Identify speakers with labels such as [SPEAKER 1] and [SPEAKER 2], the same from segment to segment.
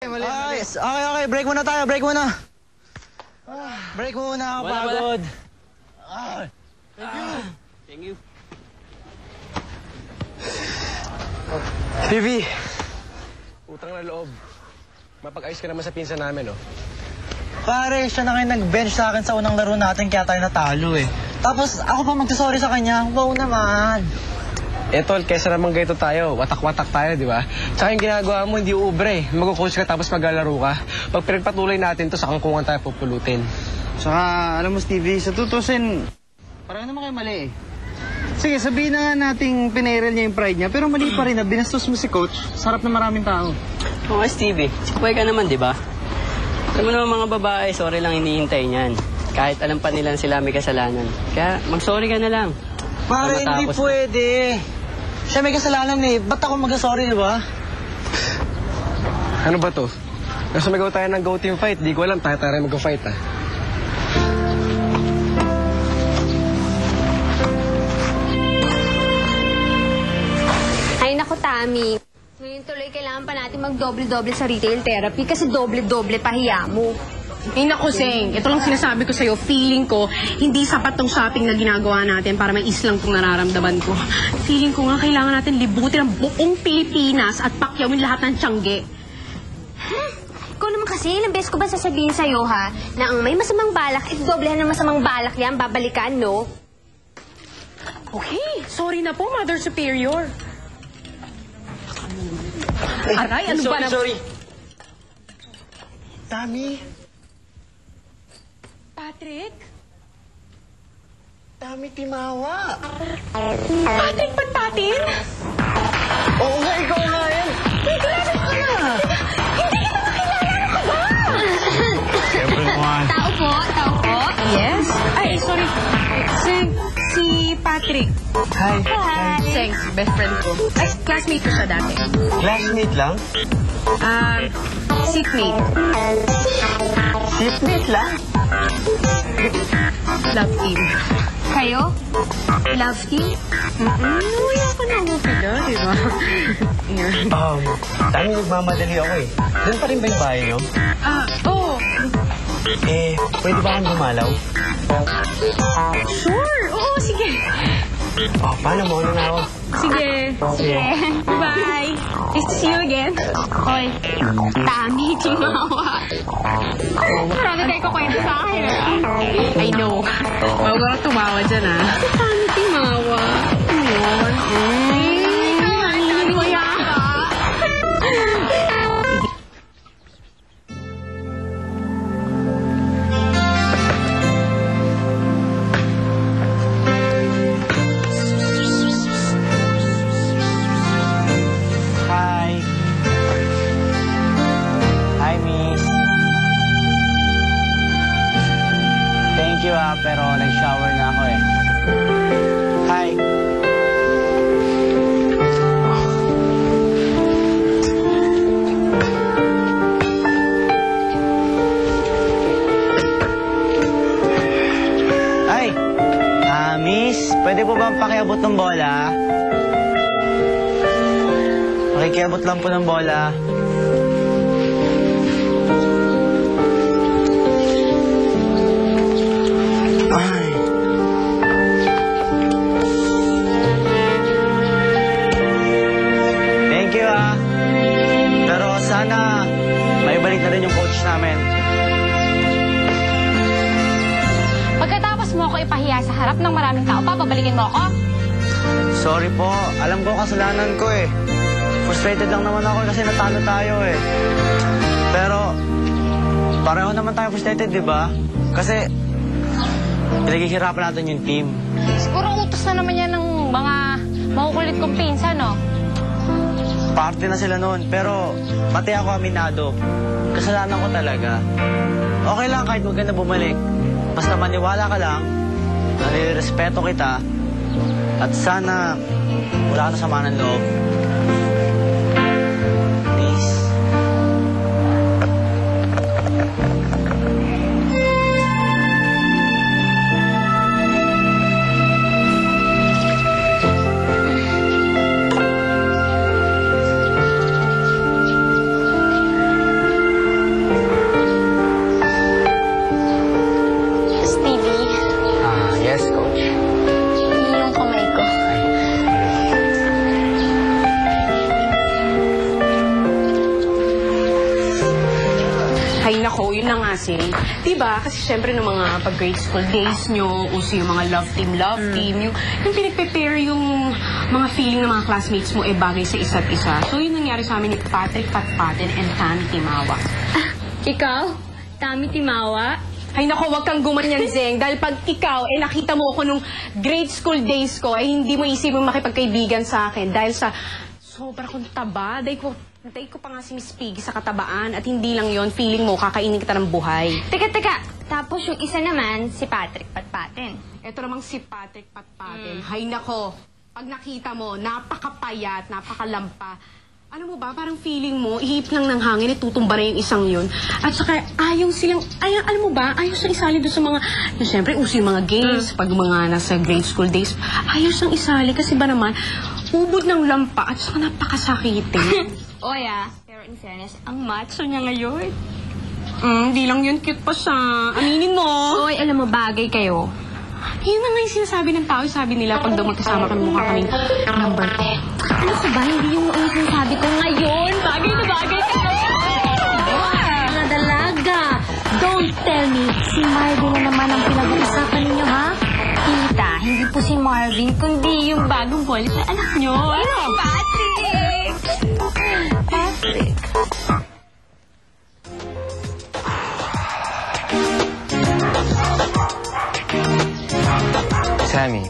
[SPEAKER 1] Ay, okay, break muna tayo, break muna. Break muna, pagod.
[SPEAKER 2] Thank you. Thank you.
[SPEAKER 3] Vivi, utang na loob. Mapag-ayos ka naman sa pinsan namin, oh.
[SPEAKER 1] Pare, siya na kayo nag-bench sa akin sa unang laro natin kaya tayo natalo eh. Tapos ako pa magsasorry sa kanya, wow naman.
[SPEAKER 3] Eh, tol, kesa naman ganito tayo, watak-watak tayo, di ba? Tsaka yung ginagawa mo, hindi ubre. Mag-coach ka tapos maglalaro ka. Pag pinagpatuloy natin to, sa kangkungan tayo pupulutin.
[SPEAKER 1] Saka, alam mo Stevie, sa tutusin, parang naman kayo mali eh. Sige, sabihin na nga nating pinairal niya yung pride niya, pero mali pa rin na binastos mo si coach, sarap na maraming tao.
[SPEAKER 2] Oo, Stevie. Sikapay ka naman, di ba? Alam mo naman mga babae, sorry lang hinihintay niyan. Kahit alam pa nila sila may kasalanan. Kaya mag-sorry ka na lang.
[SPEAKER 1] Pare, hindi pwede. Siya may kasalanan eh. Ba't ako mag-sorry, di ba?
[SPEAKER 3] Ano ba to? Nasa magawa tayo ng go-team fight, di ko alam, tayo mag-fight, ah.
[SPEAKER 4] Ay, naku, Tami. Ngayon tuloy kailangan pa natin mag-doble-doble sa retail therapy kasi doble-doble pahiya mo.
[SPEAKER 5] Ay, naku, Seng. Ito lang sinasabi ko sa'yo. Feeling ko, hindi sapat tong shopping na ginagawa natin para may islang tong nararamdaman ko. Feeling ko nga kailangan natin libutin ang buong Pilipinas at pakyawin lahat ng tiyangge.
[SPEAKER 4] Ikaw naman kasi, ilang beses ko ba sasabihin sa'yo, ha? Na ang may masamang balak, doblehan ng masamang balak yan, babalikan, no?
[SPEAKER 5] Okay, sorry na po, Mother Superior. Aray, ano ba na...
[SPEAKER 3] Sorry.
[SPEAKER 1] Tami,
[SPEAKER 5] Patrick?
[SPEAKER 1] Tami Timawa.
[SPEAKER 5] Patrick, ba't patin?
[SPEAKER 1] Oo nga, ikaw nga yan. Kilala ka na.
[SPEAKER 5] Hindi kita makilala, ano ka ba?
[SPEAKER 1] Siyempre naman.
[SPEAKER 4] Tao po.
[SPEAKER 5] Yes? Ay, sorry. Seng, si Patrick.
[SPEAKER 1] Hi.
[SPEAKER 5] Seng, best friend ko. Ay, classmate ko siya dati.
[SPEAKER 1] Classmate lang?
[SPEAKER 5] Seatmate.
[SPEAKER 1] Seatmate lang?
[SPEAKER 5] Love team.
[SPEAKER 4] Kayo? Love team?
[SPEAKER 5] Wala ka na mo sila, di ba?
[SPEAKER 1] Tami, nagmamadali ako eh. Doon pa rin ba yung bahay niyo?
[SPEAKER 5] Oo.
[SPEAKER 1] Eh, pwede ba akong dumalaw?
[SPEAKER 5] Sure. Oo, sige.
[SPEAKER 1] Oh, paano mo? Ano na ako?
[SPEAKER 5] Sige. Bye. Nice to see you again.
[SPEAKER 4] Hoy, Tami Timawa. Marami kayo kukwento sa akin,
[SPEAKER 5] I know. Huwag ka tumawa dyan, ah.
[SPEAKER 4] Tami Timawa.
[SPEAKER 5] Yun.
[SPEAKER 4] Tami mo yaka.
[SPEAKER 1] Hi. Hi, miss. Thank you, pero nag-shower na ako eh. Hi. Ay, miss, pwede po ba pakiabot ng bola? Pakikiabot lang po ng bola. Ay. Thank you, pero sana maibalik na rin yung coach namin.
[SPEAKER 4] Pagkatapos mo ako ipahiya sa harap ng maraming tao, papabalikin mo ako?
[SPEAKER 1] Sorry po, alam ko kasalanan ko eh. Frustrated lang naman ako kasi natalo tayo eh. Pero, pareho naman tayo frustrated, di ba? Kasi, pinaghihirapan natin yung team.
[SPEAKER 4] Siguro utos na naman yan ng mga makukulit kong pinsan, no?
[SPEAKER 1] Parte na sila noon, pero pati ako aminado. Kasalanan ko talaga. Okay lang kahit huwag ka na bumalik. Basta maniwala ka lang, nalirespeto kita, at sana wala ka na sama ng loob. Please.
[SPEAKER 5] nako, yun na nga, Sing. Diba? Kasi syempre ng mga pag-grade school days nyo, uso yung mga love team, yung pinag-prepare yung mga feeling ng mga classmates mo bagay sa isa't isa. So, yun nangyari sa amin ni Patrick Patpaten and Tammy Timawa.
[SPEAKER 4] Ikaw? Tami Timawa?
[SPEAKER 5] Ay nako, wag kang gumanyan, Zeng. Dahil pag ikaw, nakita mo ako nung grade school days ko, hindi mo isipin makipagkaibigan sa akin. Dahil sa sobra kong taba, dahil ko pa nga si Miss Piggy sa katabaan. At hindi lang yon, feeling mo, kakainin kita ng buhay.
[SPEAKER 4] Teka. Tapos yung isa naman, si Patrick Patpaten.
[SPEAKER 5] Ito namang si Patrick Patpaten. Hay nako, pag nakita mo, napakapayat, napakalampa. Alam mo ba, parang feeling mo, ihip lang ng hangin, tutumba na yung isang yun. At saka, alam mo ba, ayaw siyang isali doon sa mga, siyempre, uso yung mga games, pag mga nasa grade school days, ayaw siyang isali kasi ba naman, ubod ng lampa at saka napakasakitin.
[SPEAKER 4] Oy pero in fairness, ang macho niya ngayon.
[SPEAKER 5] Di lang yun, cute pa siya. Aminin mo.
[SPEAKER 4] Oy, alam mo, bagay kayo.
[SPEAKER 5] Yun na nga yung sinasabi ng tao. Sabi nila, pag daw magkasama kami, mukha kaming number 10.
[SPEAKER 4] Ano ka ba? Hindi yung sinasabi ko ngayon. Bagay na bagay kayo. Mga dalaga. Don't tell me, si Marvin na naman ang pinag-uusapan ninyo, ha? Tita, hindi po si Marvin, kundi yung bagong boyfriend na anak nyo. Ano? Patrick! Patrick.
[SPEAKER 6] Tammy,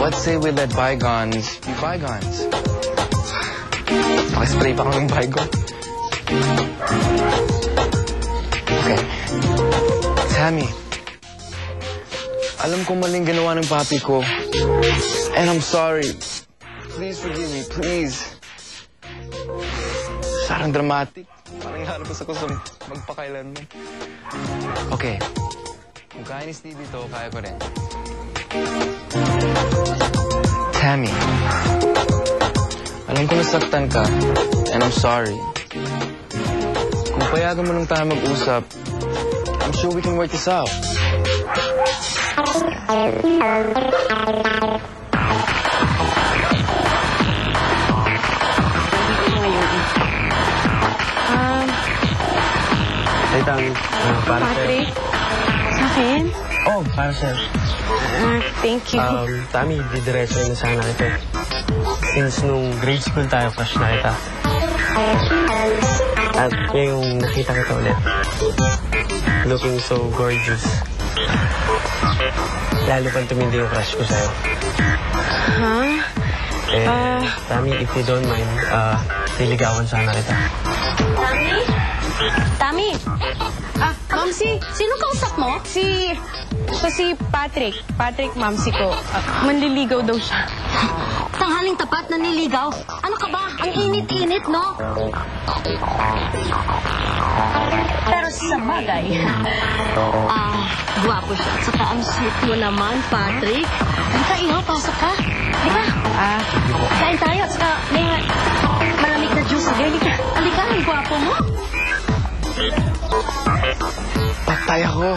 [SPEAKER 6] let's say we let bygones be bygones. Pakispray pa kami ng bygone. Okay. Tammy, alam kong maling ginawa ng papi ko. And I'm sorry. Please forgive me, please. Sarang dramatic. Parang lalabas ako sa magpakailanman. Okay. Kung kaya ni Stevie to, kaya ko rin. Tammy, alam ko nasaktan ka, and I'm sorry. Kung payagan mo lang tayo mag-usap, I'm sure we can work this out.
[SPEAKER 3] Hey, Tami. Para
[SPEAKER 5] Patrick, sa akin?
[SPEAKER 3] Oh, para sa'yo.
[SPEAKER 5] Thank you.
[SPEAKER 3] Tami, didiretso na sana ito. Since nung grade school tayo, crush na kita. At ngayong nakita kita ulit, looking so gorgeous. Lalo pang tumindi yung crush ko sa'yo. Tami, if you don't mind, niligawan sana kita.
[SPEAKER 5] Tami! Mamsi, sino kausap mo? Si Patrick. Patrick, Mamsi ko. Manliligaw daw siya.
[SPEAKER 4] Tanghaling tapat na niligaw. Ano ka ba? Ang init-init, no? Pero sa bagay, guwapo siya. At saka ang sweet mo naman, Patrick. Halika, iho, pasok ka. Halika. Kain tayo. At saka may malamig na juice. Halika, ang guwapo mo.
[SPEAKER 6] Patay ako.